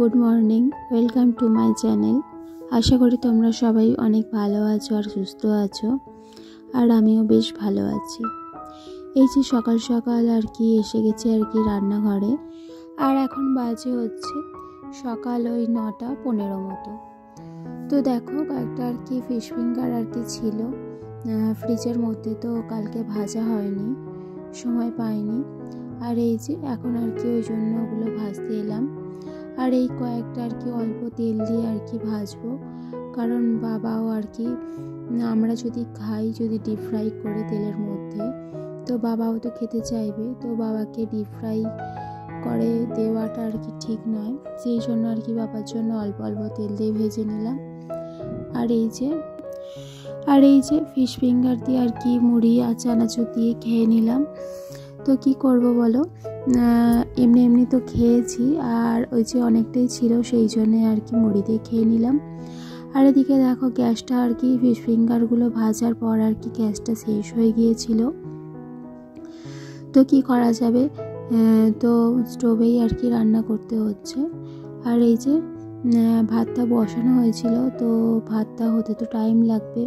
Good morning, welcome to my channel. আশা করি তোমরা সবাই অনেক ভালো আছো আর সুস্থ আছো, আর আমিও বেশ ভালো আছি। এই যে সকাল সকাল আর কি এসে গেছি আর কি রান্নাঘরে, আর এখন বাজে হচ্ছে সকাল ওই 9:15 মতো। তো দেখো কয়েকটা আর কি ফিশ ফিঙ্গার আর কি ছিল ফ্রিজের মধ্যে, তো কালকে ভাজা হয়নি, সময় পাইনি। আর এই যে এখন আর কি ওই জন্য ওগুলো ভাজতে এলাম। আর এই কয়েকটা আর কি অল্প তেল দিয়ে আর কি ভাজবো, কারণ বাবাও আর কি আমরা যদি খাই যদি ডিপ ফ্রাই করে তেলের মধ্যে, তো বাবাও তো খেতে চাইবে, তো বাবাকে ডিপ ফ্রাই করে দেওয়াটা আর কি ঠিক নয়। সেই জন্য আর কি বাবার জন্য অল্প অল্প তেল দিয়ে ভেজে নিলাম। আর এই যে ফিশ ফিঙ্গার দিয়ে আর কি মুড়ি আর চানাচুর দিয়ে খেয়ে নিলাম। তো কি করব বলো, এমনি এমনি তো খেয়েছি, আর ওই যে অনেকটাই ছিল সেই জন্যে আর কি মুড়ি দিয়ে খেয়ে নিলাম। আর এদিকে দেখো গ্যাসটা আর কি ফিশ ফিঙ্গারগুলো ভাজার পর আর কি গ্যাসটা শেষ হয়ে গিয়েছিল। তো কি করা যাবে, তো স্টোভেই আর কি রান্না করতে হচ্ছে। আর এই যে ভাতটা বসানো হয়েছিল, তো ভাতটা হতে তো টাইম লাগবে,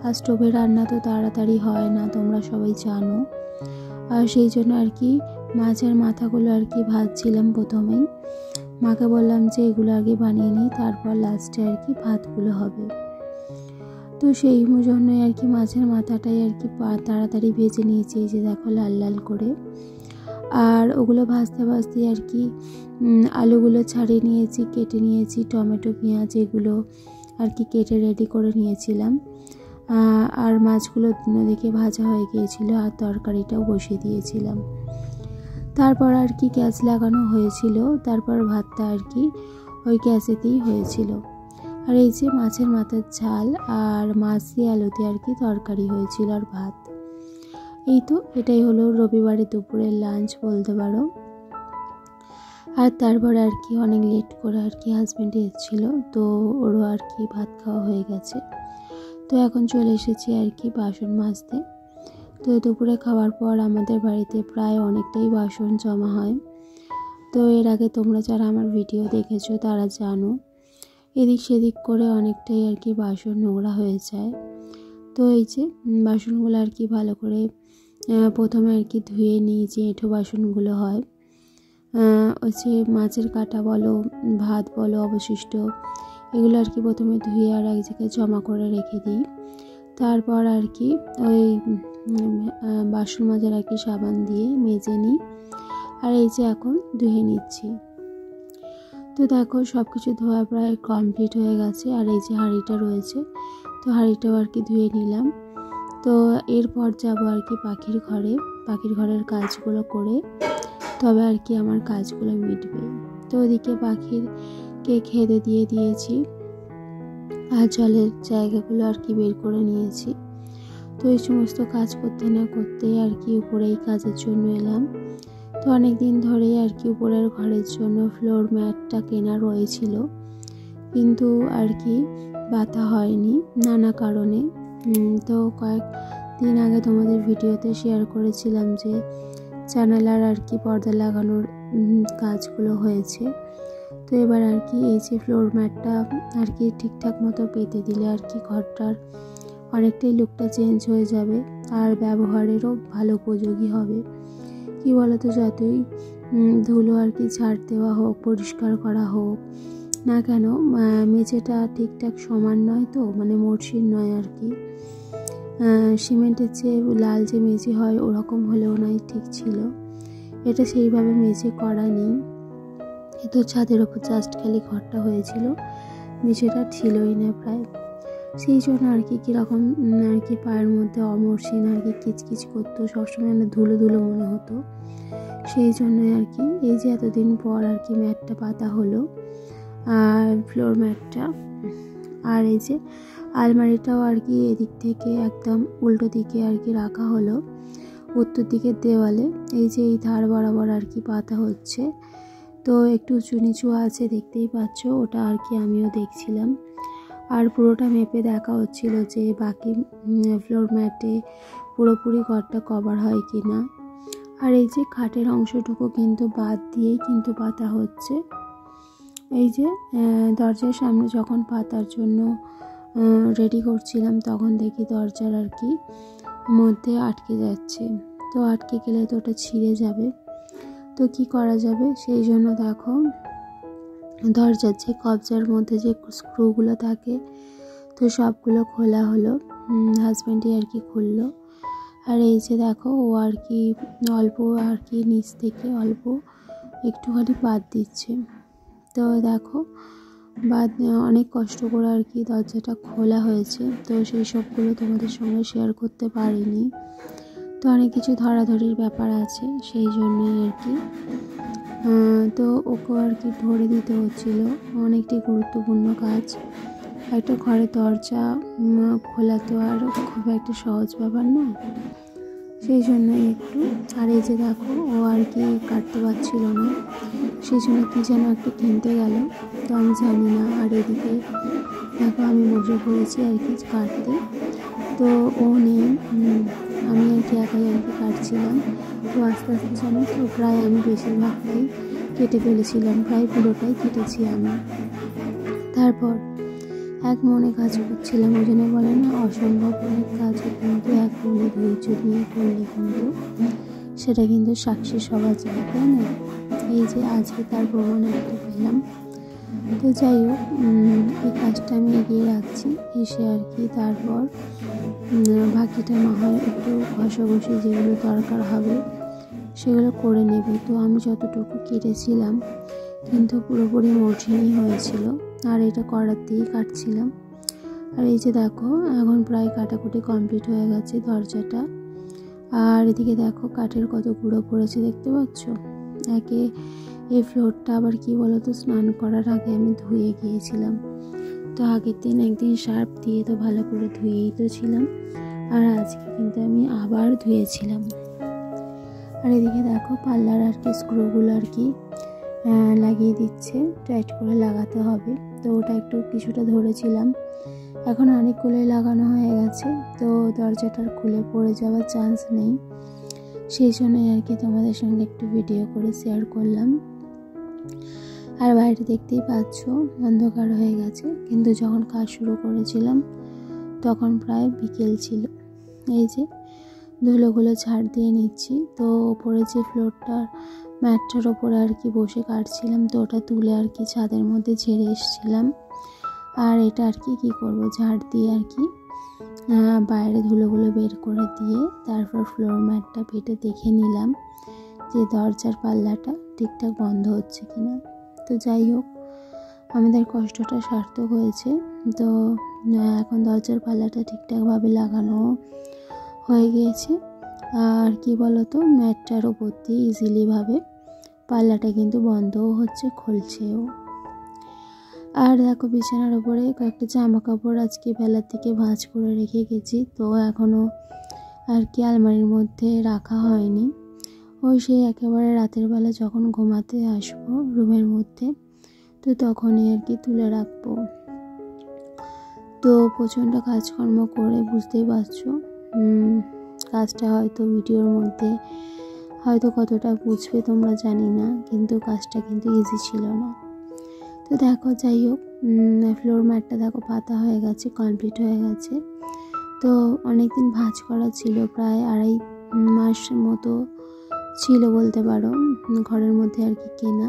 আর স্টোভে রান্না তো তাড়াতাড়ি হয় না, তোমরা সবাই জানো। আর সেই জন্য আর কি মাছের মাথাগুলো আর কি ভাজছিলাম প্রথমেই। মাকে বললাম যে এগুলো আগে বানিয়ে নিই, তারপর লাস্টে আর কি ভাতগুলো হবে। তো সেই জন্যই আর কি মাছের মাথাটাই আর কি তাড়াতাড়ি ভেজে নিয়েছি, এই যে দেখো লাল লাল করে। আর ওগুলো ভাজতে ভাজতে আর কি আলুগুলো ছাড়িয়ে নিয়েছি, কেটে নিয়েছি, টমেটো পেঁয়াজ এগুলো আর কি কেটে রেডি করে নিয়েছিলাম। আর মাছগুলো দিকে ভাজা হয়ে গিয়েছিল, আর তরকারিটাও বসিয়ে দিয়েছিলাম। তারপর আর কি গ্যাস লাগানো হয়েছিল, তারপর ভাতটা আর কি ওই গ্যাসেতেই হয়েছিল। আর এই যে মাছের মাথার ঝাল আর মাছ দিয়ে আলুতে আর কি তরকারি হয়েছিল আর ভাত। এই তো এটাই হলো রবিবারে দুপুরের লাঞ্চ বলতে পারো। আর তারপরে আর কি অনেক লেট করে আর কি হাজব্যান্ড এসেছিলো, তো ওরও আর কি ভাত খাওয়া হয়ে গেছে। তো এখন চলে এসেছি আর কি বাসন মাজতে। তো দুপুরে খাওয়ার পর আমাদের বাড়িতে প্রায় অনেকটাই বাসন জমা হয়। তো এর আগে তোমরা যারা আমার ভিডিও দেখেছো তারা জানো, এদিক সেদিক করে অনেকটাই আর কি বাসন নোংরা হয়ে যায়। তো এই যে বাসনগুলো আর কি ভালো করে প্রথমে আর কি ধুয়ে নিই, যে এঁঠো বাসনগুলো হয়, ওই যে মাছের কাঁটা বলো ভাত বলো অবশিষ্ট, এগুলো আর কি প্রথমে ধুয়ে আর এক জায়গায় জমা করে রেখে দিই। তারপর আর কি ওই বাসন মাজার আর কি সাবান দিয়ে মেজে নিই। আর এই যে এখন ধুয়ে নিচ্ছি। তো দেখো সব কিছু ধোয়া প্রায় কমপ্লিট হয়ে গেছে। আর এই যে হাঁড়িটা রয়েছে, তো হাঁড়িটাও আর কি ধুয়ে নিলাম। তো এরপর যাবো আর কি পাখির ঘরের কাজগুলো করে তবে আর কি আমার কাজগুলো মিটবে। তো ওদিকে পাখিরকে খেতে দিয়ে দিয়েছি, আর জলের জায়গাগুলো আর কি বের করে নিয়েছি। তো এই সমস্ত কাজ করতে না করতেই আর কি উপরে এই কাজের জন্য এলাম। তো অনেক দিন ধরেই আর কি উপরের ঘরের জন্য ফ্লোর ম্যাটটা কেনা রয়েছিল, কিন্তু আর কি বাতা হয়নি নানা কারণে। তো কয়েকদিন আগে তোমাদের ভিডিওতে শেয়ার করেছিলাম যে জানালার আর কি পর্দা লাগানোর কাজগুলো হয়েছে। তো এবার আর কি এই যে ফ্লোর ম্যাটটা আর কি ঠিকঠাক মতো পেতে দিলে আর কি ঘরটার অনেকটাই লুকটা চেঞ্জ হয়ে যাবে, আর ব্যবহারেরও ভালো উপযোগী হবে। কি বলতো, যতই ধুলো আর কি ঝাড় দেওয়া হোক, পরিষ্কার করা হোক না কেন, মেঝেটা ঠিকঠাক সমান নয়, তো মানে মসৃণ নয় আর কি। সিমেন্টের যে লাল যে মেঝে হয় ওরকম হলেও নয়, ঠিক ছিল। এটা সেইভাবে মেঝে করা নেই, তো ছাদের ওপর জাস্ট খালি ঘরটা হয়েছিল, মেঝেটা ছিলই না প্রায়। সেই জন্য আর কি কীরকম আর কি পায়ের মধ্যে অমসৃণ আর কি কিচকিচ করতো, সবসময় ধুলো ধুলো মনে হতো। সেই জন্যই আর কি এই যে এতদিন পর আর কি ম্যাটটা পাতা হলো, আর ফ্লোর ম্যাটটা। আর এই যে আলমারিটাও আর কি এদিক থেকে একদম উল্টো দিকে আর কি রাখা হলো, উত্তর দিকের দেওয়ালে এই যে এই ধার বরাবর আর কি পাতা হচ্ছে। তো একটু উঁচু নিচু আছে দেখতেই পাচ্ছ, ওটা আর কি আমিও দেখছিলাম। আর পুরোটা মেপে দেখা হচ্ছিল যে বাকি ফ্লোর ম্যাটে পুরোপুরি ঘরটা কভার হয় কি না। আর এই যে খাটের অংশটুকু কিন্তু বাদ দিয়েই কিন্তু পাতা হচ্ছে, এই যে দরজার সামনে যখন পাতার জন্য রেডি করছিলাম তখন দেখি দরজার আর কি মধ্যে আটকে যাচ্ছে। তো আটকে গেলে তো ওটা ছিঁড়ে যাবে, তো কি করা যাবে, সেই জন্য দেখো দরজার যে কবজার মধ্যে যে স্ক্রুগুলো থাকে তো সবগুলো খোলা হলো, হাজব্যান্ডই আর কি খুললো। আর এই যে দেখো ও আর কি অল্প আর কি নিচ থেকে অল্প একটুখানি বাদ দিচ্ছে। তো দেখো বাদ অনেক কষ্ট করে আর কি দরজাটা খোলা হয়েছে। তো সেই সবগুলো তোমাদের সঙ্গে শেয়ার করতে পারিনি, তো অনেক কিছু ধরাধরির ব্যাপার আছে সেই জন্যই আর কি। তো ওকে আর কি ধরে দিতে হচ্ছিল, অনেকটাই গুরুত্বপূর্ণ কাজ। একটা ঘরের দরজা খোলা তো আর খুব একটা সহজ ব্যাপার না, সেই জন্যই একটু। আর এই যে দেখো ও আর কি কাটতে পারছিল না, সেই জন্য কী যেন একটা কিনতে গেল, তো আমি জানি না। আর এদিকে দেখো আমি বসে পড়েছি আর কি কাটতে, তো ও নেই, আমি আর কি একাই আর কি কাটছিলাম। তো আস্তে আস্তে জানো তো প্রায় আমি বেশিরভাগটাই কেটে ফেলেছিলাম, প্রায় পুরোটাই কেটেছি আমি। তারপর এক মনে কাজ করছিলাম, ওই জন্য বলে না অসম্ভব অনেক কাজও কিন্তু এক মনে ধৈর্য নিয়ে করলে কিন্তু সেটা কিন্তু সাকসেস হওয়া যায়, তাই না? এই যে আজকে তার প্রমাণ একটা পেলাম। তো যাই হোক এই কাজটা আমি এগিয়ে রাখছি, এসে আর কি তারপর বাকিটা না হয় একটু ঘষাঘষি যেগুলো দরকার হবে সেগুলো করে নেবে। তো আমি যতটুকু কেটেছিলাম কিন্তু পুরোপুরি মসৃণই হয়েছিল, আর এটা করার দিয়েই কাটছিলাম। আর এই যে দেখো এখন প্রায় কাটাকুটি কমপ্লিট হয়ে গেছে দরজাটা। আর এদিকে দেখো কাঠের কত গুঁড়ো পড়েছে দেখতে পাচ্ছ। এই ফ্লোরটা আবার কি বলতো, স্নান করার আগে আমি ধুয়ে গিয়েছিলাম, তো আগের দিন একদিন সার্ফ দিয়ে তো ভালো করে ধুয়েই তো ছিলাম, আর আজকে কিন্তু আমি আবার ধুয়েছিলাম। আর এদিকে দেখো পার্লার আর কি স্ক্রুগুলো আর কি লাগিয়ে দিচ্ছে, টাইট করে লাগাতে হবে। তো ওটা একটু কিছুটা ধরেছিলাম, এখন অনেকগুলোই লাগানো হয়ে গেছে, তো দরজাটার খুলে পড়ে যাওয়ার চান্স নেই, সেই জন্যই আর কি তোমাদের সঙ্গে একটু ভিডিও করে শেয়ার করলাম। আর বাইরে দেখতেই পাচ্ছ অন্ধকার হয়ে গেছে, কিন্তু যখন কাজ শুরু করেছিলাম তখন প্রায় বিকেল ছিল। এই যে ধুলোগুলো ঝাড় দিয়ে নিচ্ছি, তো ওপরে যে ফ্লোরটার ম্যাটটার ওপরে আর কি বসে কাটছিলাম, তো ওটা তুলে আর কি ছাদের মধ্যে ঝেড়ে এসেছিলাম। আর এটা আর কি করব, ঝাড় দিয়ে আর কি বাইরে ধুলোগুলো বের করে দিয়ে তারপর ফ্লোর ম্যাটটা পেটে দেখে নিলাম যে দরজার পাল্লাটা ঠিকঠাক বন্ধ হচ্ছে কিনা। তো যাই হোক আমাদের কষ্টটা সার্থক হয়েছে। তো এখন দরজার পাল্লাটা ঠিকঠাকভাবে লাগানো হয়ে গিয়েছে, আর কি বলতো ম্যাটটার ওপর দিয়ে ইজিলিভাবে পাল্লাটা কিন্তু বন্ধও হচ্ছে, খুলছেও। আর দেখো বিছানার ওপরে কয়েকটা জামা কাপড় আজকে বেলার থেকে ভাঁজ করে রেখে গেছি, তো এখনও আর কি আলমারির মধ্যে রাখা হয়নি। ওই সেই একেবারে রাতের বেলা যখন ঘুমাতে আসবো রুমের মধ্যে, তো তখনই আর কি তুলে রাখবো। তো প্রচণ্ড কাজকর্ম করে বুঝতেই পারছো কাজটা হয়তো ভিডিওর মধ্যে হয়তো কতটা বুঝবে তোমরা জানি না, কিন্তু কাজটা কিন্তু ইজি ছিল না। তো দেখো যাই হোক ফ্লোর ম্যাটটা দেখো পাতা হয়ে গেছে, কমপ্লিট হয়ে গেছে। তো অনেকদিন ভাঁজ করা ছিল, প্রায় 2.5 মাস মতো ছিল বলতে পারো, ঘরের মধ্যে আর কি কেনা,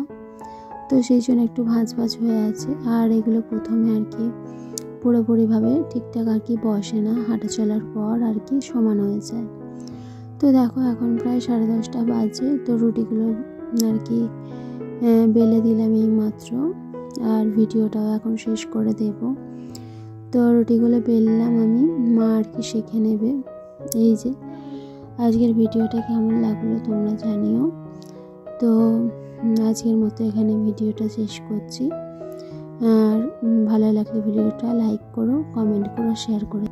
তো সেই জন্য একটু ভাঁজ হয়ে আছে। আর এগুলো প্রথমে আর কি পুরোপুরিভাবে ঠিকঠাক আর কি বসে না, হাঁটা চলার পর আর কি সমান হয়ে যায়। তো দেখো এখন প্রায় 10:30 বাজে, তো রুটিগুলো আর কি বেলে দিলাম এই মাত্র, আর ভিডিওটাও এখন শেষ করে দেব। তো রুটিগুলো বেললাম আমি, মা আর কি শিখে নেবে। এই যে আজকের ভিডিওটা কেমন লাগলো তোমরা জানিও। তো আজকের মতো এখানে ভিডিওটা শেষ করছি, আর ভালো লাগলে ভিডিওটা লাইক করো, কমেন্ট করো, শেয়ার করে